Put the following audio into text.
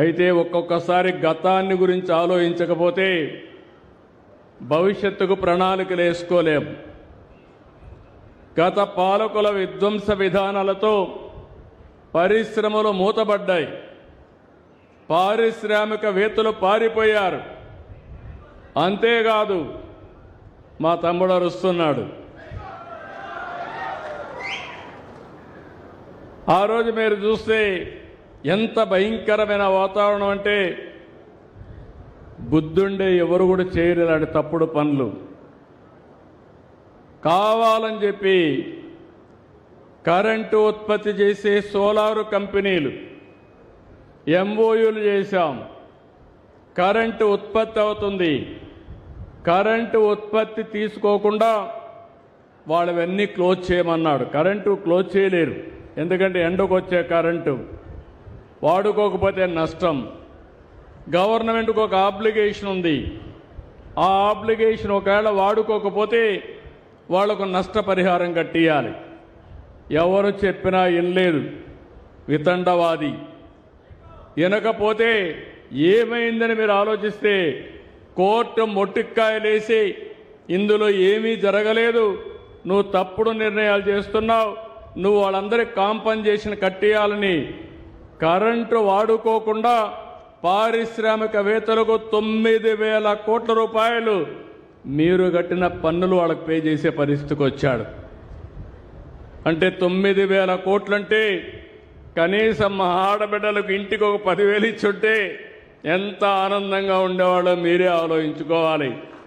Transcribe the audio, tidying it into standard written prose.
అయితే ఒక్కొక్కసారి గతాన్ని గురించి ఆలోచించకపోతే భవిష్యత్తుకు ప్రణాళికలు వేసుకోలేం. గత పాలకుల విధ్వంస విధానాలతో పరిశ్రమలు మూతబడ్డాయి, పారిశ్రామికవేత్తలు పారిపోయారు. అంతేకాదు, మా తమ్ముడు అరుస్తున్నాడు. ఆ రోజు మీరు చూస్తే ఎంత భయంకరమైన వాతావరణం అంటే బుద్ధుండే ఎవరు కూడా చేయరు ఇలాంటి తప్పుడు పనులు. కావాలని చెప్పి కరెంటు ఉత్పత్తి చేసే సోలారు కంపెనీలు ఎంఓయూలు చేశాం. కరెంటు ఉత్పత్తి అవుతుంది, కరెంటు ఉత్పత్తి తీసుకోకుండా వాళ్ళవన్నీ క్లోజ్ చేయమన్నాడు. కరెంటు క్లోజ్ చేయలేరు, ఎందుకంటే ఎండకు వచ్చే కరెంటు వాడుకోకపోతే నష్టం. గవర్నమెంట్కి ఒక ఆబ్లిగేషన్ ఉంది, ఆ ఆబ్లిగేషన్ ఒకవేళ వాడుకోకపోతే వాళ్లకు నష్టపరిహారం కట్టియాలి. ఎవరు చెప్పినా వినలేదు, వితండవాది. వినకపోతే ఏమైందని మీరు ఆలోచిస్తే కోర్టు మొట్టిక్కాయలేసి ఇందులో ఏమీ జరగలేదు, నువ్వు తప్పుడు నిర్ణయాలు చేస్తున్నావు, నువ్వు వాళ్ళందరికీ కాంపన్సేషన్ కట్టేయాలని కరెంటు వాడుకోకుండా పారిశ్రామికవేత్తలకు 9,000 కోట్ల రూపాయలు మీరు కట్టిన పన్నులు వాళ్ళకు పే చేసే పరిస్థితికి వచ్చాడు. అంటే 9,000 కోట్లంటే కనీసం మా ఆడబిడ్డలకు ఇంటికి ఒక 10,000 ఇచ్చుంటే ఎంత ఆనందంగా ఉండేవాళ్ళో మీరే ఆలోచించుకోవాలి.